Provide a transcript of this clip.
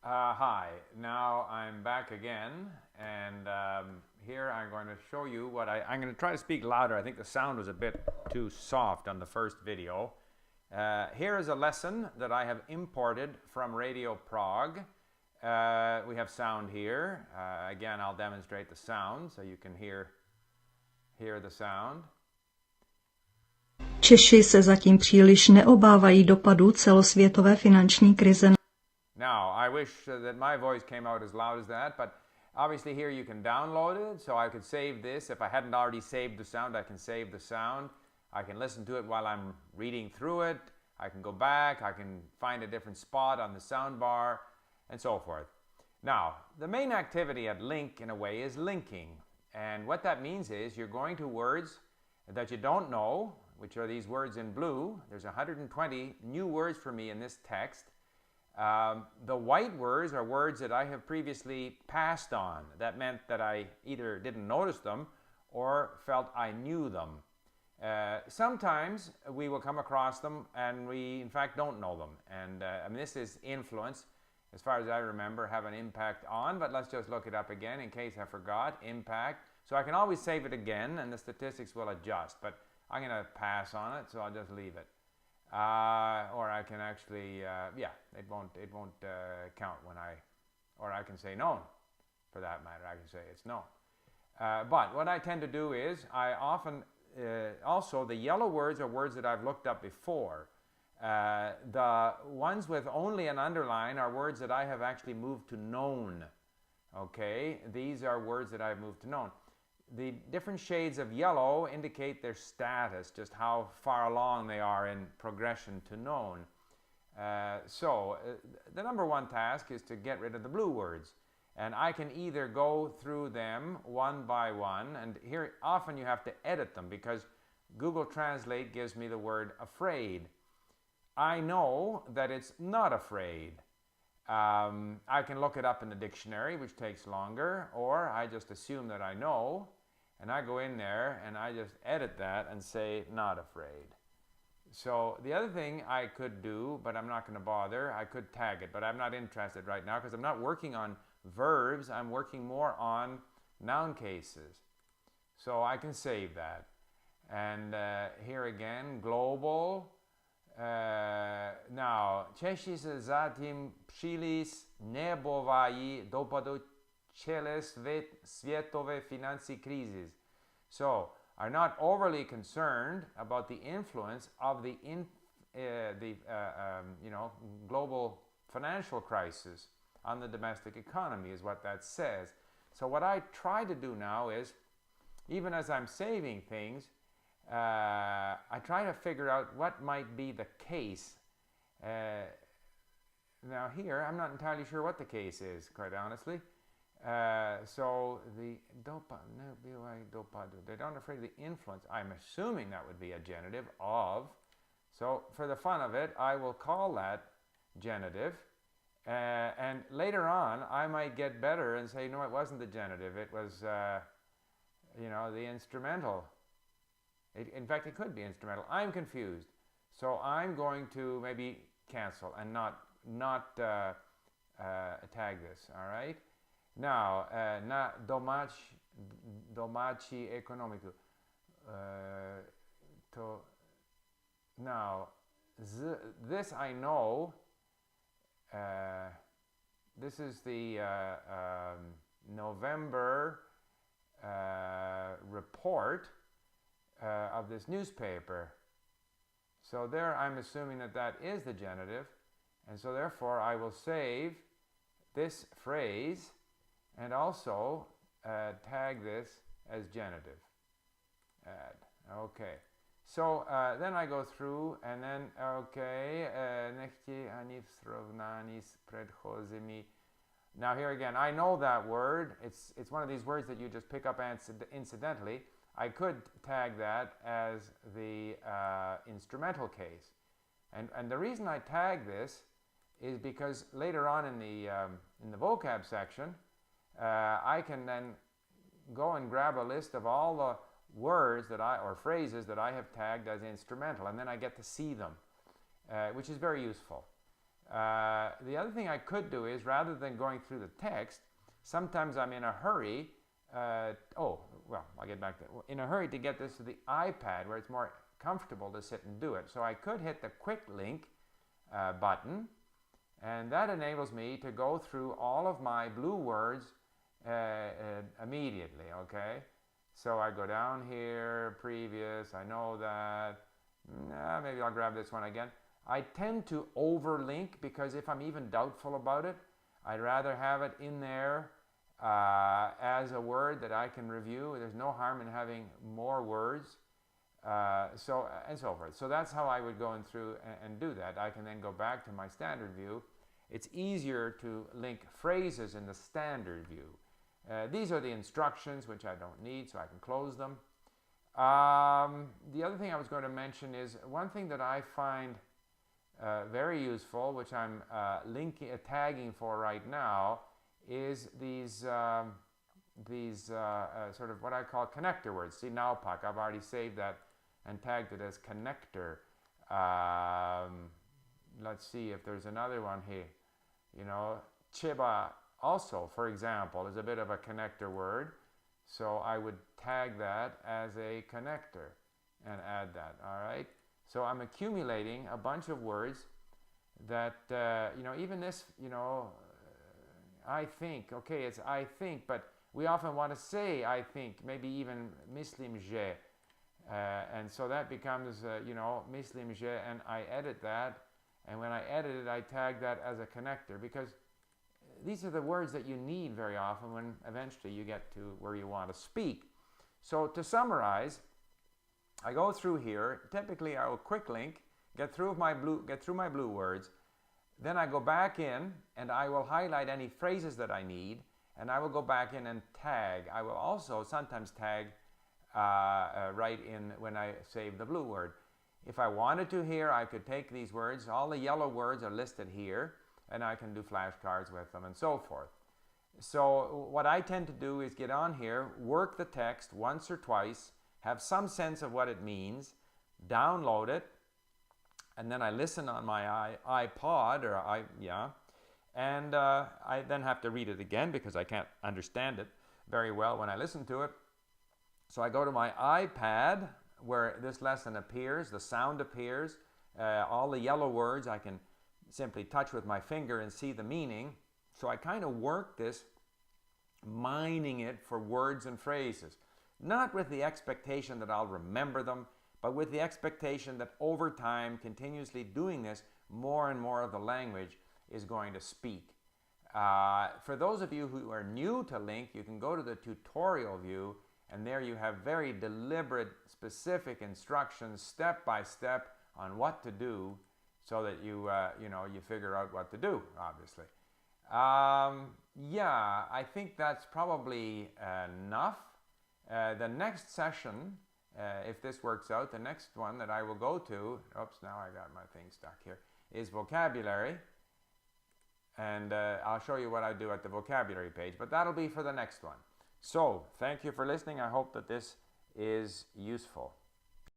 Hi, now I'm back again, and here I'm going to show you I'm going to try to speak louder. I think the sound was a bit too soft on the first video. Here is a lesson that I have imported from Radio Prague. We have sound here. Again, I'll demonstrate the sound so you can hear the sound. Češi se zatím příliš neobávají dopadů celosvětové finanční krize. Now, I wish that my voice came out as loud as that, but obviously here you can download it, so I could save this. If I hadn't already saved the sound, I can save the sound. I can listen to it while I'm reading through it. I can go back, I can find a different spot on the sound bar, and so forth. Now, the main activity at LingQ, in a way, is linking. And what that means is you're going to words that you don't know, which are these words in blue. There's 120 new words for me in this text. The white words are words that I have previously passed on. That meant that I either didn't notice them or felt I knew them. Sometimes we will come across them and we in fact don't know them. And I mean, this is influence, as far as I remember, have an impact on, but let's just look it up again in case I forgot. Impact. So I can always save it again and the statistics will adjust, but I'm going to pass on it, so I'll just leave it. Or I can actually, it won't count when or I can say known, for that matter. I can say it's known. But what I tend to do is, I often, also the yellow words are words that I've looked up before. The ones with only an underline are words that I have actually moved to known. Okay, these are words that I've moved to known. The different shades of yellow indicate their status, just how far along they are in progression to known. The number one task is to get rid of the blue words. And I can either go through them one by one, and here often you have to edit them because Google Translate gives me the word afraid. I know that it's not afraid. I can look it up in the dictionary, which takes longer, or I just assume that I know, and I go in there and I just edit that and say not afraid. So the other thing I could do, but I'm not going to bother, I could tag it, but I'm not interested right now because I'm not working on verbs, I'm working more on noun cases. So I can save that. And here again, global. Now, Češi se zatím příliš neobávají dopadu celosvětové finanční krize. So, are not overly concerned about the influence of the global financial crisis on the domestic economy, is what that says. So what I try to do now is, even as I'm saving things, I try to figure out what might be the case. Now here, I'm not entirely sure what the case is, quite honestly. So the they don't afraid of the influence. I'm assuming that would be a genitive of. So for the fun of it, I will call that genitive. And later on, I might get better and say, no, it wasn't the genitive. It was, the instrumental. In fact, it could be instrumental. I'm confused. So I'm going to maybe cancel and not tag this, all right? Now, na domací ekonomiku. Now, this I know. This is the November report of this newspaper. So there I'm assuming that is the genitive, and so therefore I will save this phrase and also tag this as genitive. Add. Okay. So then I go through and then, okay, nechci ani v srovnání s předchozími. Now here again, I know that word. It's one of these words that you just pick up incidentally. I could tag that as the instrumental case. And the reason I tag this is because later on in the vocab section, I can then go and grab a list of all the words or phrases that I have tagged as instrumental, and then I get to see them, which is very useful. The other thing I could do is, rather than going through the text, sometimes I'm in a hurry. I'll get back to in a hurry to get this to the iPad where it's more comfortable to sit and do it. So I could hit the quick link button, and that enables me to go through all of my blue words immediately, okay? So I go down here, previous, I know that. Maybe I'll grab this one again. I tend to overlink because if I'm even doubtful about it, I'd rather have it in there as a word that I can review. There's no harm in having more words, and so forth. So that's how I would go through and do that. I can then go back to my standard view. It's easier to link phrases in the standard view. These are the instructions, which I don't need, so I can close them. The other thing I was going to mention is one thing that I find very useful, which I'm tagging for right now, is these sort of what I call connector words. See, Naupak, I've already saved that and tagged it as connector. Let's see if there's another one here. You know, Chiba also, for example, is a bit of a connector word. So I would tag that as a connector and add that, all right? So I'm accumulating a bunch of words that, even this, I think, okay, it's I think, but we often want to say I think, maybe even myslím že. And so that becomes, myslím že, and I edit that. And when I edit it, I tag that as a connector because these are the words that you need very often when eventually you get to where you want to speak. So to summarize, I go through here. Typically, I will quick link, get through my blue words. Then I go back in and I will highlight any phrases that I need, and I will go back in and tag. I will also sometimes tag right in when I save the blue word. If I wanted to here, I could take these words. All the yellow words are listed here, and I can do flashcards with them and so forth. So what I tend to do is get on here, work the text once or twice, have some sense of what it means, download it, and then I listen on my iPod and I then have to read it again because I can't understand it very well when I listen to it. So I go to my iPad where this lesson appears, the sound appears, all the yellow words I can simply touch with my finger and see the meaning. So I kind of work this, mining it for words and phrases. Not with the expectation that I'll remember them, but with the expectation that over time, continuously doing this, more and more of the language is going to speak. For those of you who are new to LingQ, you can go to the tutorial view, and there you have very deliberate, specific instructions, step by step, on what to do, so that you figure out what to do, obviously. I think that's probably enough. The next session, if this works out, the next one that I will go to, oops, now I got my thing stuck here, is vocabulary. And I'll show you what I do at the vocabulary page, but that'll be for the next one. So, thank you for listening. I hope that this is useful.